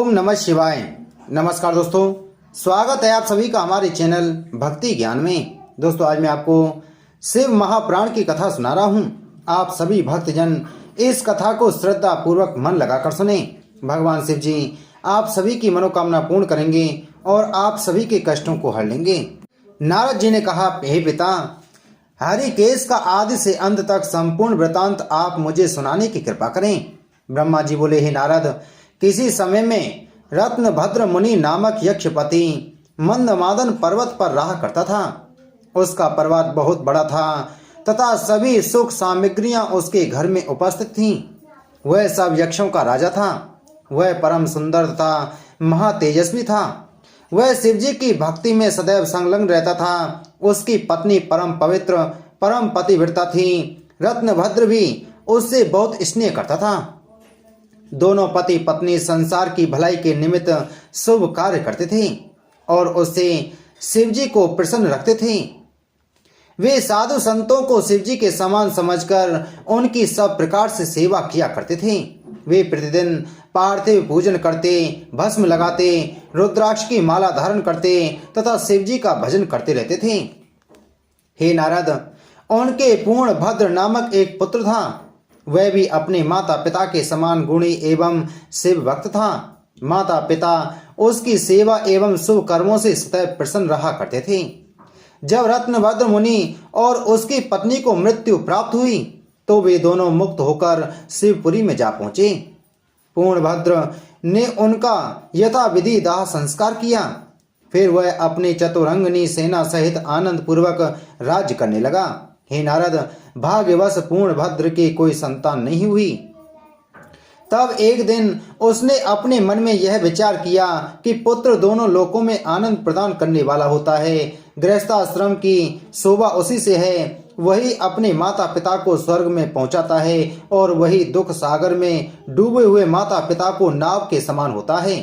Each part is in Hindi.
ओम नमः शिवाय। नमस्कार दोस्तों, स्वागत है आप सभी का हमारे चैनल भक्ति ज्ञान में। दोस्तों आज मैं आपको शिव महापुराण की कथा सुना रहा हूँ। आप सभी भक्तजन इस कथा को श्रद्धा पूर्वक मन लगाकर सुने। भगवान शिव जी आप सभी की मनोकामना पूर्ण करेंगे और आप सभी के कष्टों को हर लेंगे। नारद जी ने कहा, हे पिता, हरिकेश का आदि से अंत तक संपूर्ण वृतांत आप मुझे सुनाने की कृपा करें। ब्रह्मा जी बोले, हे नारद, किसी समय में रत्नभद्र मुनि नामक यक्षपति मंदमादन पर्वत पर रहा करता था। उसका पर्वत बहुत बड़ा था तथा सभी सुख सामग्रियां उसके घर में उपस्थित थीं। वह सब यक्षों का राजा था। वह परम सुंदर तथा महातेजस्वी था। वह शिवजी की भक्ति में सदैव संलग्न रहता था। उसकी पत्नी परम पवित्र परम पतिव्रता थी। रत्नभद्र भी उससे बहुत स्नेह करता था। दोनों पति पत्नी संसार की भलाई के निमित्त शुभ कार्य करते थे और उससे शिवजी को प्रसन्न रखते थे। वे साधु संतों को शिवजी के समान समझकर उनकी सब प्रकार से सेवा किया करते थे। वे प्रतिदिन पार्थिव पूजन करते, भस्म लगाते, रुद्राक्ष की माला धारण करते तथा शिवजी का भजन करते रहते थे। हे नारद, उनके पूर्ण भद्र नामक एक पुत्र था। वह भी अपने माता पिता के समान गुणी एवं शिव भक्त था। माता पिता उसकी सेवा एवं शुभ कर्मों से सदैव प्रसन्न रहा करते थे। जब रत्नभद्र मुनि और उसकी पत्नी को मृत्यु प्राप्त हुई तो वे दोनों मुक्त होकर शिवपुरी में जा पहुंचे। पूर्णभद्र ने उनका यथाविधि दाह संस्कार किया। फिर वह अपनी चतुरंगनी सेना सहित आनंद पूर्वक राज्य करने लगा। हे नारद, भाग्यवश पूर्णभद्र की कोई संतान नहीं हुई। तब एक दिन उसने अपने मन में यह विचार किया कि पुत्र दोनों लोकों में आनंद प्रदान करने वाला होता है। गृहस्थाश्रम की शोभा उसी से है। वही अपने माता पिता को स्वर्ग में पहुंचाता है और वही दुख सागर में डूबे हुए माता पिता को नाव के समान होता है।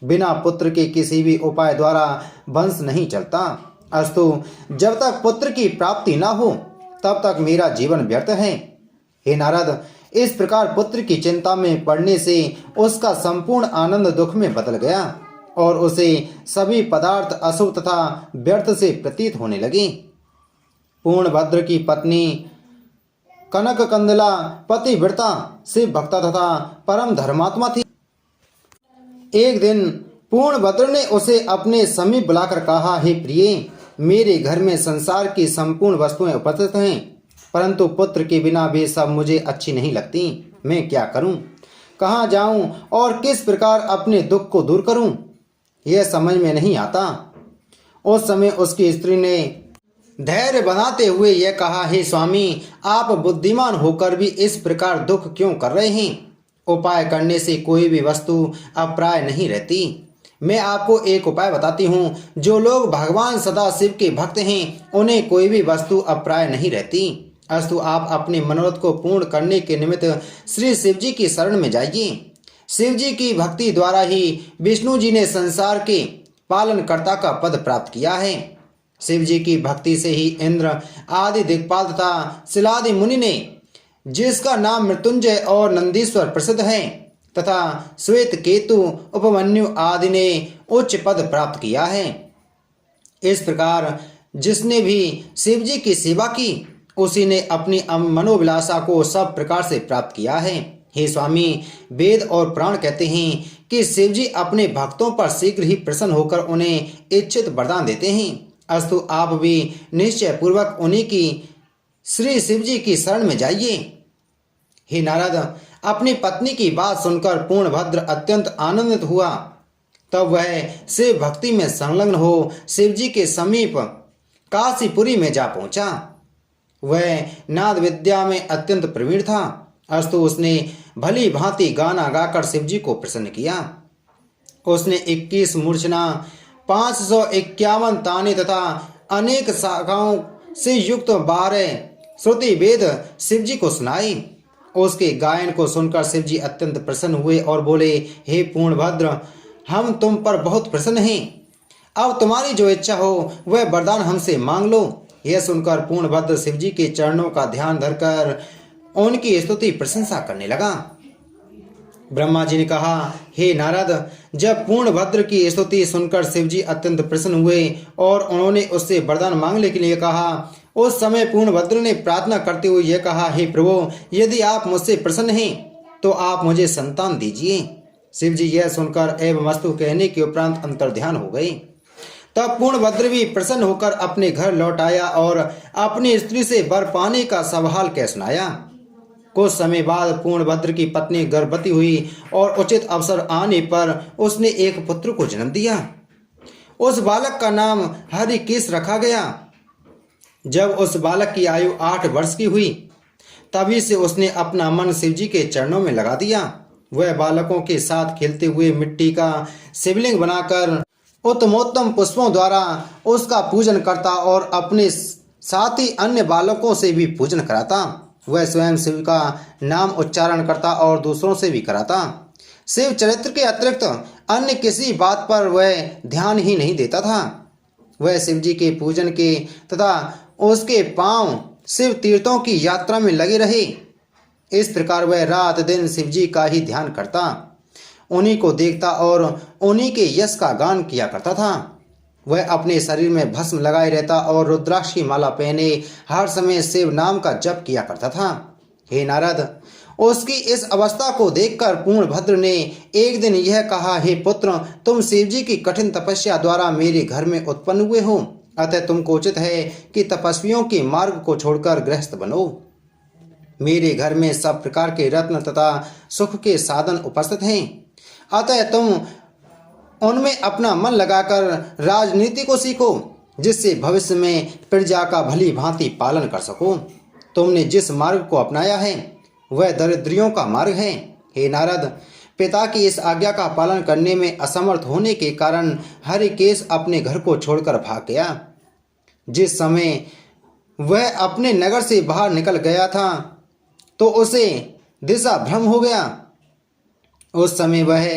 बिना पुत्र के किसी भी उपाय द्वारा वंश नहीं चलता। अस्तु, जब तक पुत्र की प्राप्ति न हो तब तक मेरा जीवन व्यर्थ है। हे नारद, इस प्रकार पुत्र की चिंता में पड़ने से उसका संपूर्ण आनंद दुख में बदल गया और उसे सभी पदार्थ अशुभ तथा व्यर्थ से प्रतीत होने लगे। पूर्णभद्र की पत्नी कनक कंदला पतिव्रता शिव भक्ता तथा परम धर्मात्मा थी। एक दिन पूर्णभद्र ने उसे अपने समीप बुलाकर कहा, हे प्रिय, मेरे घर में संसार की संपूर्ण वस्तुएं उपस्थित हैं, परंतु पुत्र के बिना वे सब मुझे अच्छी नहीं लगती। मैं क्या करूं, कहां जाऊं और किस प्रकार अपने दुख को दूर करूं, यह समझ में नहीं आता। उस समय उसकी स्त्री ने धैर्य बनाते हुए यह कहा, हे स्वामी, आप बुद्धिमान होकर भी इस प्रकार दुख क्यों कर रहे हैं? उपाय करने से कोई भी वस्तु अप्राय नहीं रहती। मैं आपको एक उपाय बताती हूँ। जो लोग भगवान सदाशिव के भक्त हैं उन्हें कोई भी वस्तु अप्राय नहीं रहती। अस्तु, आप अपने मनोरथ को पूर्ण करने के निमित्त श्री शिव जी की शरण में जाइए। शिव जी की भक्ति द्वारा ही विष्णु जी ने संसार के पालनकर्ता का पद प्राप्त किया है। शिव जी की भक्ति से ही इंद्र आदि दिक्पाल तथा शिलादि मुनि ने, जिसका नाम मृत्युंजय और नंदीश्वर प्रसिद्ध है, तथा श्वेत केतु उपमन्यु आदि ने उच्च पद प्राप्त किया है। इस प्रकार जिसने भी शिव जी की सेवा की उसी ने अपनी मनोविलासा को सब प्रकार से प्राप्त किया है। हे स्वामी, वेद और पुराण कहते हैं कि शिव जी अपने भक्तों पर शीघ्र ही प्रसन्न होकर उन्हें इच्छित वरदान देते हैं। अस्तु, आप भी निश्चय पूर्वक उन्हीं की श्री शिव जी की शरण में जाइए। हे नारद, अपनी पत्नी की बात सुनकर पूर्णभद्र अत्यंत आनंदित हुआ। तब वह शिव भक्ति में संलग्न हो शिव जी के समीप काशीपुरी में जा पहुंचा। वह नाद विद्या में अत्यंत प्रवीण था। अस्तु, उसने भली भांति गाना गाकर शिव जी को प्रसन्न किया। उसने 21 मूर्छना, 551 ताने तथा अनेक शाखाओं से युक्त 12 श्रुति वेद शिव जी को सुनाई। उसके गायन को सुनकर शिव जी अत्यंत प्रसन्न हुए और बोले, हे पूर्णभद्र, हम तुम पर बहुत प्रसन्न हैं। अब तुम्हारी जो इच्छा हो वह वरदान हमसे मांग लो। यह सुनकर पूर्णभद्र शिव जी के चरणों का ध्यान धरकर उनकी स्तुति प्रशंसा करने लगा। ब्रह्मा जी ने कहा, हे नारद, जब पूर्णभद्र की स्तुति सुनकर शिव जी अत्यंत प्रसन्न हुए और उन्होंने उससे वरदान मांगने के लिए कहा। उस समय पूर्णभद्र ने प्रार्थना करते हुए यह कहा, हे प्रभु, यदि आप मुझसे प्रसन्न हैं तो आप मुझे संतान दीजिए। शिव जी यह सुनकर एवं वस्तु कहने के उपरांत अंतर्ध्यान हो गए। तब पूर्णभद्र भी प्रसन्न होकर अपने घर लौट आया और अपनी स्त्री से वर पाने का सवाल कह सुनाया। कुछ समय बाद पूर्णभद्र की पत्नी गर्भवती हुई और उचित अवसर आने पर उसने एक पुत्र को जन्म दिया। उस बालक का नाम हरिकेश रखा गया। जब उस बालक की आयु 8 वर्ष की हुई तभी से उसने अपना मन शिव जी के चरणों में लगा दिया। वह बालकों के साथ खेलते हुए मिट्टी का शिवलिंग बनाकर उत्तमोत्तम पुष्पों द्वारा उसका पूजन करता और अपने साथ ही अन्य बालकों से भी पूजन कराता। वह स्वयं शिव का नाम उच्चारण करता और दूसरों से भी कराता। शिव चरित्र के अतिरिक्त अन्य किसी बात पर वह ध्यान ही नहीं देता था। वह शिव जी के पूजन के तथा उसके पांव शिव तीर्थों की यात्रा में लगे रहे। इस प्रकार वह रात दिन शिव जी का ही ध्यान करता, उन्हीं को देखता और उन्हीं के यश का गान किया करता था। वह अपने शरीर में भस्म लगाए रहता और रुद्राक्ष की माला पहने हर समय शिव नाम का जप किया करता था। हे नारद, उसकी इस अवस्था को देखकर पूर्णभद्र ने एक दिन यह कहा, हे पुत्र, तुम शिव जी की कठिन तपस्या द्वारा मेरे घर में उत्पन्न हुए हो, अतः तुमको उचित है कि तपस्वियों के मार्ग को छोड़कर गृहस्थ बनो। मेरे घर में सब प्रकार के रत्न तथा सुख के साधन उपस्थित हैं, अतः तुम उनमें अपना मन लगाकर राजनीति को सीखो, जिससे भविष्य में प्रजा का भली भांति पालन कर सको। तुमने जिस मार्ग को अपनाया है वह दरिद्रियों का मार्ग है। हे नारद, पिता की इस आज्ञा का पालन करने में असमर्थ होने के कारण हरिकेश अपने घर को छोड़कर भाग गया। जिस समय वह अपने नगर से बाहर निकल गया था तो उसे दिशा भ्रम हो गया। उस समय वह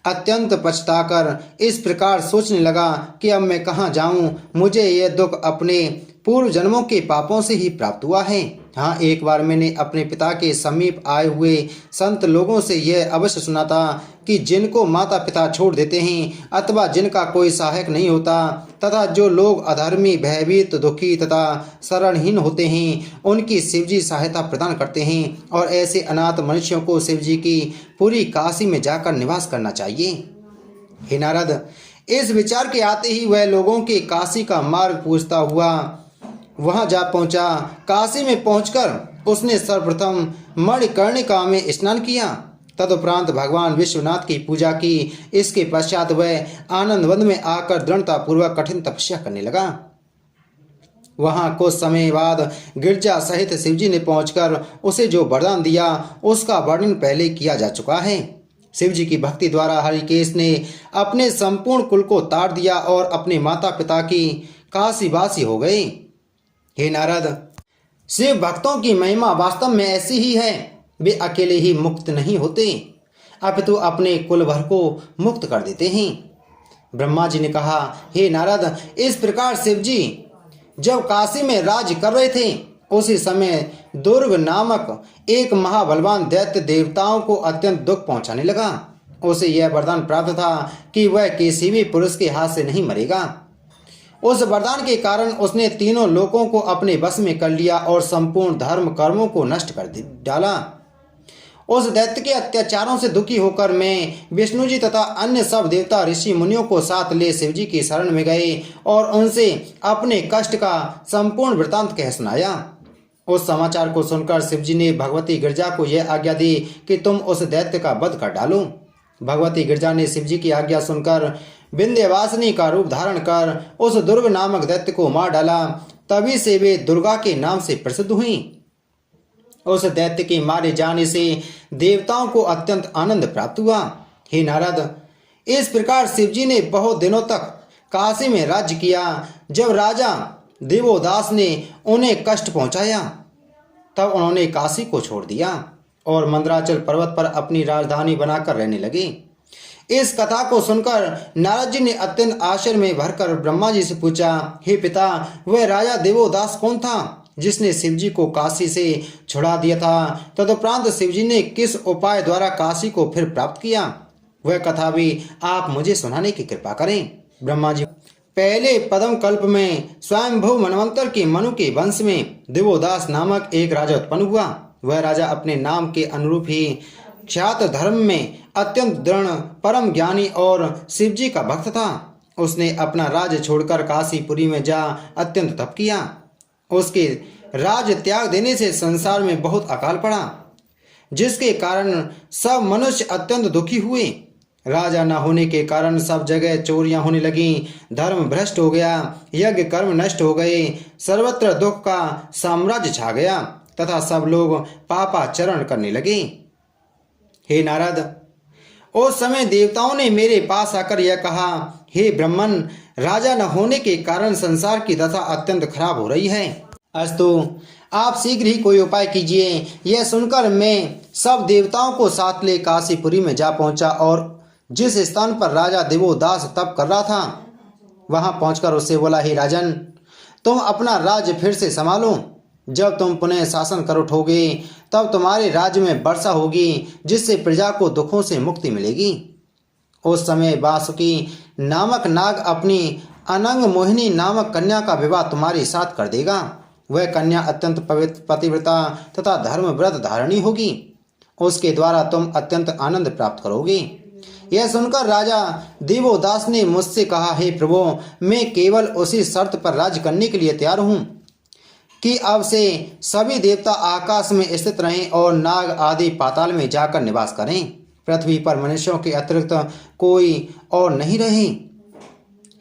अत्यंत पछताकर इस प्रकार सोचने लगा कि अब मैं कहाँ जाऊं, मुझे यह दुख अपने पूर्व जन्मों के पापों से ही प्राप्त हुआ है। हाँ, एक बार मैंने अपने पिता के समीप आए हुए संत लोगों से यह अवश्य सुना था कि जिनको माता पिता छोड़ देते हैं अथवा जिनका कोई सहायक नहीं होता तथा जो लोग अधर्मी, भयभीत, दुखी तथा शरणहीन होते हैं उनकी शिवजी सहायता प्रदान करते हैं और ऐसे अनाथ मनुष्यों को शिवजी की पूरी काशी में जाकर निवास करना चाहिए। हे नारद, इस विचार के आते ही वह लोगों के काशी का मार्ग पूछता हुआ वहां जा पहुंचा। काशी में पहुंचकर उसने सर्वप्रथम मणिकर्णिका में स्नान किया। तदुपरांत भगवान विश्वनाथ की पूजा की। इसके पश्चात वह आनंद वन में आकर दृढ़ता पूर्वक कठिन तपस्या करने लगा। वहां कुछ समय बाद गिरजा सहित शिवजी ने पहुंचकर उसे जो वरदान दिया उसका वर्णन पहले किया जा चुका है। शिवजी की भक्ति द्वारा हरिकेश ने अपने संपूर्ण कुल को तार दिया और अपने माता पिता की काशीवासी हो गए। हे नारद, शिव भक्तों की महिमा वास्तव में ऐसी ही है। वे अकेले ही मुक्त नहीं होते अपितु अपने कुल भर को मुक्त कर देते हैं। ब्रह्मा जी ने कहा, हे नारद, इस प्रकार शिवजी जब काशी में राज कर रहे थे उसी समय दुर्ग नामक एक महाबलवान दैत्य देवताओं को अत्यंत दुख पहुंचाने लगा। उसे यह वरदान प्राप्त था कि वह किसी भी पुरुष के हाथ से नहीं मरेगा। उस वरदान के कारण उसने तीनों लोकों को अपने वश में कर लिया और संपूर्ण धर्म कर्मों को नष्ट कर डाला। उस दैत्य के अत्याचारों से दुखी होकर मैं विष्णु जी तथा अन्य सब देवता ऋषि मुनियों को साथ ले शिवजी की शरण में गए और उनसे अपने कष्ट का संपूर्ण वृतांत कह सुनाया। उस समाचार को सुनकर शिवजी ने भगवती गिरजा को यह आज्ञा दी कि तुम उस दैत्य का वध कर डालो। भगवती गिरजा ने शिवजी की आज्ञा सुनकर विंध्यवासिनी का रूप धारण कर उस दुर्ग नामक दैत्य को मार डाला। तभी से वे दुर्गा के नाम से प्रसिद्ध हुई। उस दैत्य के मारे जाने से देवताओं को अत्यंत आनंद प्राप्त हुआ। हे नारद, इस प्रकार शिवजी ने बहुत दिनों तक काशी में राज्य किया। जब राजा देवोदास ने उन्हें कष्ट पहुंचाया तब उन्होंने काशी को छोड़ दिया और मंदराचल पर्वत पर अपनी राजधानी बनाकर रहने लगे। इस कथा को सुनकर नारद जी ने अत्यंत आश्चर्य में भरकर ब्रह्मा जी से पूछा, हे पिता, वह राजा देवोदास कौन था जिसने शिवजी को काशी से छुड़ा दिया था। तदुपरांत शिवजी ने किस उपाय द्वारा काशी को फिर प्राप्त किया, वह कथा भी आप मुझे सुनाने की कृपा करें। ब्रह्मा जी, पहले पद्म कल्प में स्वयंभू मनवंतर के मनु के वंश में दिवोदास नामक एक राजा उत्पन्न हुआ। वह राजा अपने नाम के अनुरूप ही क्षात्र धर्म में अत्यंत दृढ़, परम ज्ञानी और शिवजी का भक्त था। उसने अपना राज्य छोड़कर काशीपुरी में जा अत्यंत तप किया। उसके राज त्याग देने से संसार में बहुत अकाल पड़ा, जिसके कारण सब मनुष्य अत्यंत दुखी हुए। राजा न होने के कारण सब जगह चोरियां होने लगी, धर्म भ्रष्ट हो गया, यज्ञ कर्म नष्ट हो गए, सर्वत्र दुख का साम्राज्य छा गया तथा सब लोग पापाचरण करने लगे। हे नारद, उस समय देवताओं ने मेरे पास आकर यह कहा, हे ब्रह्मन, राजा न होने के कारण संसार की दशा अत्यंत खराब हो रही है। अस्तु, आप शीघ्र ही कोई उपाय कीजिए। यह सुनकर मैं सब देवताओं को साथ ले काशीपुरी में जा पहुंचा और जिस स्थान पर राजा दिवोदास तप कर रहा था वहां पहुंचकर उससे बोला, हे राजन, तुम अपना राज्य फिर से संभालो। जब तुम पुनः शासन कर उठोगे तब तुम्हारे राज्य में वर्षा होगी, जिससे प्रजा को दुखों से मुक्ति मिलेगी। उस समय वासुकी नामक नाग अपनी अनंग मोहिनी नामक कन्या का विवाह तुम्हारे साथ कर देगा। वह कन्या अत्यंत पवित्र, पतिव्रता तथा धर्मव्रत धारणी होगी। उसके द्वारा तुम अत्यंत आनंद प्राप्त करोगे। यह सुनकर राजा दिवोदास ने मुझसे कहा, हे प्रभु, मैं केवल उसी शर्त पर राज्य करने के लिए तैयार हूँ कि अब से सभी देवता आकाश में स्थित रहें और नाग आदि पाताल में जाकर निवास करें। पृथ्वी पर मनुष्यों के अतिरिक्त कोई और नहीं रहे।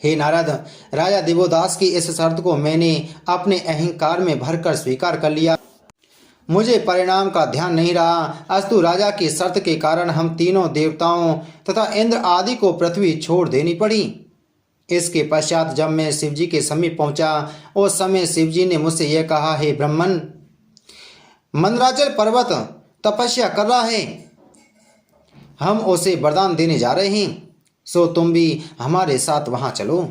हे नारद, राजा दिवोदास की इस शर्त को मैंने अपने अहंकार में भरकर स्वीकार कर लिया। मुझे परिणाम का ध्यान नहीं रहा। अस्तु, राजा की शर्त के कारण हम तीनों देवताओं तथा इंद्र आदि को पृथ्वी छोड़ देनी पड़ी। इसके पश्चात जब मैं शिवजी के समीप पहुंचा उस समय शिवजी ने मुझसे यह कहा, हे ब्रह्मन, मंदराचल पर्वत तपस्या कर रहा है, हम उसे वरदान देने जा रहे हैं, सो तुम भी हमारे साथ वहां चलो।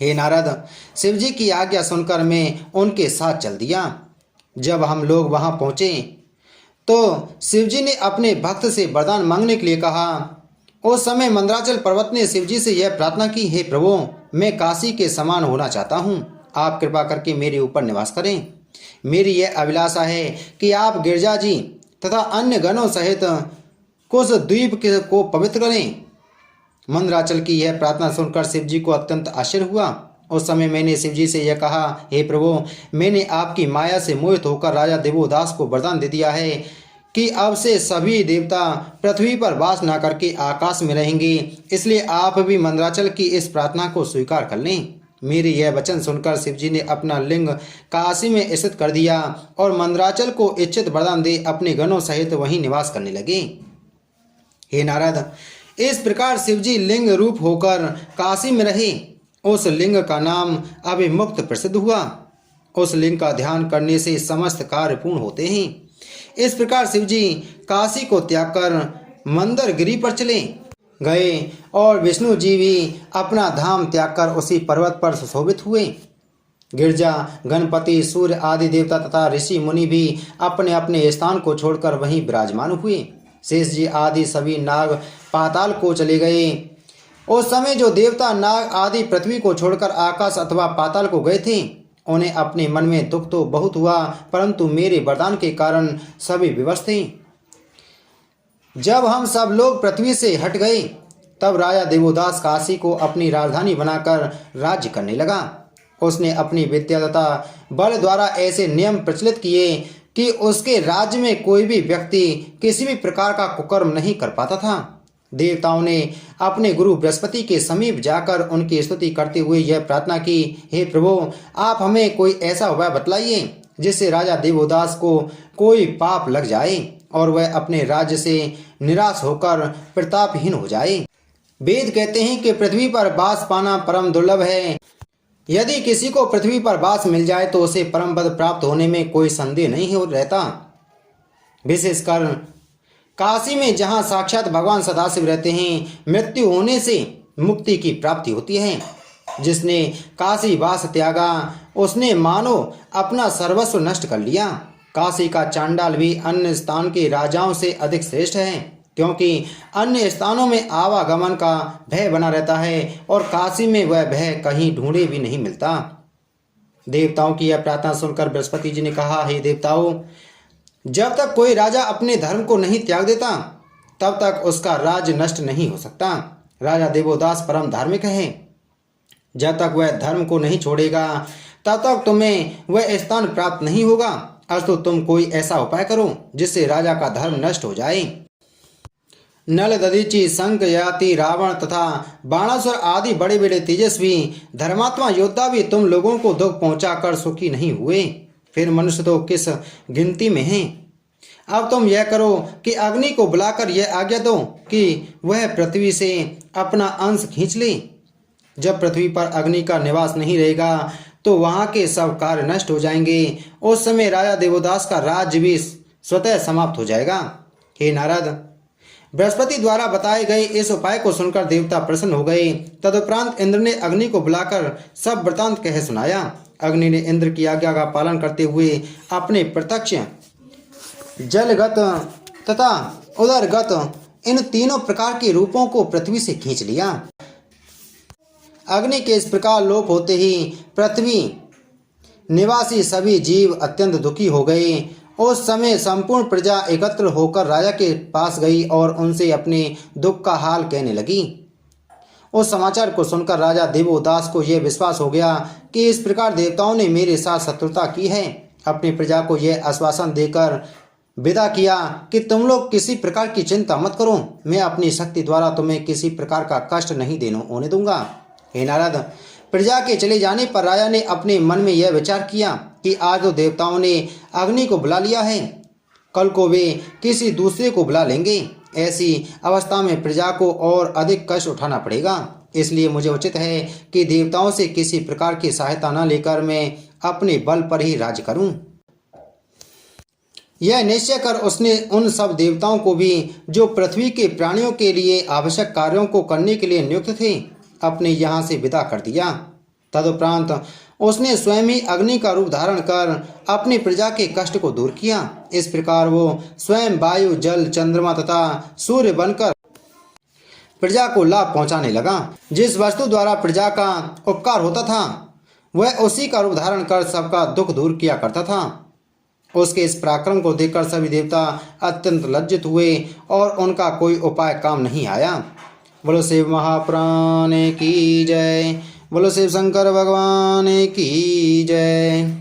हे नारद, शिवजी की आज्ञा सुनकर मैं उनके साथ चल दिया। जब हम लोग वहां पहुंचे तो शिवजी ने अपने भक्त से वरदान मांगने के लिए कहा। उस समय मंदराचल पर्वत ने शिवजी से यह प्रार्थना की, हे प्रभु, मैं काशी के समान होना चाहता हूँ, आप कृपा करके मेरे ऊपर निवास करें। मेरी यह अभिलाषा है कि आप गिरजा जी तथा अन्य गणों सहित कुछ द्वीप को पवित्र करें। मंदराचल की यह प्रार्थना सुनकर शिवजी को अत्यंत आश्चर्य हुआ। उस समय मैंने शिवजी से यह कहा, हे प्रभु, मैंने आपकी माया से मोहित होकर राजा दिवोदास को वरदान दे दिया है कि अब से सभी देवता पृथ्वी पर वास न करके आकाश में रहेंगे, इसलिए आप भी मंदराचल की इस प्रार्थना को स्वीकार कर लें। मेरी यह वचन सुनकर शिवजी ने अपना लिंग काशी में स्थित कर दिया और मंदराचल को इच्छित वरदान दे अपने गणों सहित वहीं निवास करने लगे। हे नारद, इस प्रकार शिवजी लिंग रूप होकर काशी में रहे। उस लिंग का नाम अभिमुक्त प्रसिद्ध हुआ। उस लिंग का ध्यान करने से समस्त कार्य पूर्ण होते हैं। इस प्रकार शिवजी काशी को त्याग कर मंदरगिरी पर चले गए और विष्णु जी भी अपना धाम त्याग कर उसी पर्वत पर सुशोभित हुए। गिरजा, गणपति, सूर्य आदि देवता तथा ऋषि मुनि भी अपने अपने स्थान को छोड़कर वहीं विराजमान हुए। शेष जी आदि सभी नाग पाताल को चले गए। उस समय जो देवता नाग आदि पृथ्वी को छोड़कर आकाश अथवा पाताल को गए थे, उन्हें अपने मन में दुख तो बहुत हुआ, परंतु मेरे वरदान के कारण सभी विवश थे। जब हम सब लोग पृथ्वी से हट गए तब राजा देवोदास काशी को अपनी राजधानी बनाकर राज्य करने लगा। उसने अपनी विद्या तथा बल द्वारा ऐसे नियम प्रचलित किए कि उसके राज्य में कोई भी व्यक्ति किसी भी प्रकार का कुकर्म नहीं कर पाता था। देवताओं ने अपने गुरु बृहस्पति के समीप जाकर उनकी स्तुति करते हुए यह प्रार्थना की, हे प्रभु, आप हमें कोई ऐसा उपाय बतलाइए जिससे राजा देवोदास को कोई पाप लग जाए और वह अपने राज्य से निराश होकर प्रतापहीन हो जाए। वेद कहते हैं कि पृथ्वी पर वास पाना परम दुर्लभ है। यदि किसी को पृथ्वी पर वास मिल जाए तो उसे परम पद प्राप्त होने में कोई संदेह नहीं हो रहता। विशेषकर काशी में जहाँ साक्षात भगवान सदाशिव रहते हैं, मृत्यु होने से मुक्ति की प्राप्ति होती है। जिसने काशी वास त्यागा उसने मानो अपना सर्वस्व नष्ट कर लिया। काशी का चांडाल भी अन्य स्थान के राजाओं से अधिक श्रेष्ठ है, क्योंकि अन्य स्थानों में आवागमन का भय बना रहता है और काशी में वह भय कहीं ढूंढे भी नहीं मिलता। देवताओं की यह प्रार्थना सुनकर बृहस्पति जी ने कहा, हे देवताओं, जब तक कोई राजा अपने धर्म को नहीं त्याग देता तब तक उसका राज्य नष्ट नहीं हो सकता। राजा देवोदास परम धार्मिक है। जब तक वह धर्म को नहीं छोड़ेगा तब तक तुम्हें वह स्थान प्राप्त नहीं होगा। अस्तु तुम कोई ऐसा उपाय करो जिससे राजा का धर्म नष्ट हो जाए। नल, दधीचि, शंख, ययाति, रावण तथा बाणासुर आदि बड़े बड़े तेजस्वी धर्मात्मा योद्धा भी तुम लोगों को दुख पहुंचाकर सुखी नहीं हुए, फिर मनुष्य तो किस गिनती में हैं। अब तुम यह करो कि अग्नि को बुलाकर यह आज्ञा दो कि वह पृथ्वी से अपना अंश खींच ले। जब पृथ्वी पर अग्नि का निवास नहीं रहेगा तो वहां के सब कार्य नष्ट हो जाएंगे। उस समय राजा देवोदास का राज्य भी स्वतः समाप्त हो जाएगा। हे नारद, बृहस्पति द्वारा बताए गए इस उपाय को सुनकर देवता प्रसन्न हो गए। तदुपरांत इंद्र ने अग्नि को बुलाकर सब वृतांत कह सुनाया। अग्नि ने इंद्र की आज्ञा का पालन करते हुए अपने प्रत्यक्ष, जलगत तथा उदरगत इन तीनों प्रकार के रूपों को पृथ्वी से खींच लिया। अग्नि के इस प्रकार लोप होते ही पृथ्वी निवासी सभी जीव अत्यंत दुखी हो गए। उस समय संपूर्ण प्रजा एकत्र होकर राजा के पास गई और उनसे अपने दुख का हाल कहने लगी। उस समाचार को सुनकर राजा देवोदास को यह विश्वास हो गया कि इस प्रकार देवताओं ने मेरे साथ शत्रुता की है। अपनी प्रजा को यह आश्वासन देकर विदा किया कि तुम लोग किसी प्रकार की चिंता मत करो, मैं अपनी शक्ति द्वारा तुम्हें किसी प्रकार का कष्ट नहीं होने दूंगा। हे नारद, प्रजा के चले जाने पर राजा ने अपने मन में यह विचार किया कि आज तो देवताओं ने अग्नि को बुला लिया है, कल को वे किसी दूसरे को बुला लेंगे। ऐसी अवस्था में प्रजा को और अधिक कष्ट उठाना पड़ेगा। इसलिए मुझे उचित है कि देवताओं से किसी प्रकार की सहायता न लेकर मैं अपने बल पर ही राज्य करूं। यह निश्चय कर उसने उन सब देवताओं को भी जो पृथ्वी के प्राणियों के लिए आवश्यक कार्यों को करने के लिए नियुक्त थे अपने यहाँ से विदा कर दिया। तदुपरांत उसने स्वयं ही अग्नि का रूप धारण कर अपनी प्रजा के कष्ट को दूर किया। इस प्रकार वो स्वयं वायु, जल, चंद्रमा तथा सूर्य बनकर प्रजा को लाभ पहुंचाने लगा। जिस वस्तु द्वारा प्रजा का उपकार होता था वह उसी का रूप धारण कर सबका दुख दूर किया करता था। उसके इस पराक्रम को देखकर सभी देवता अत्यंत लज्जित हुए और उनका कोई उपाय काम नहीं आया। बोलो शिव महापुराण की जय। बोलो शिव शंकर भगवान की जय।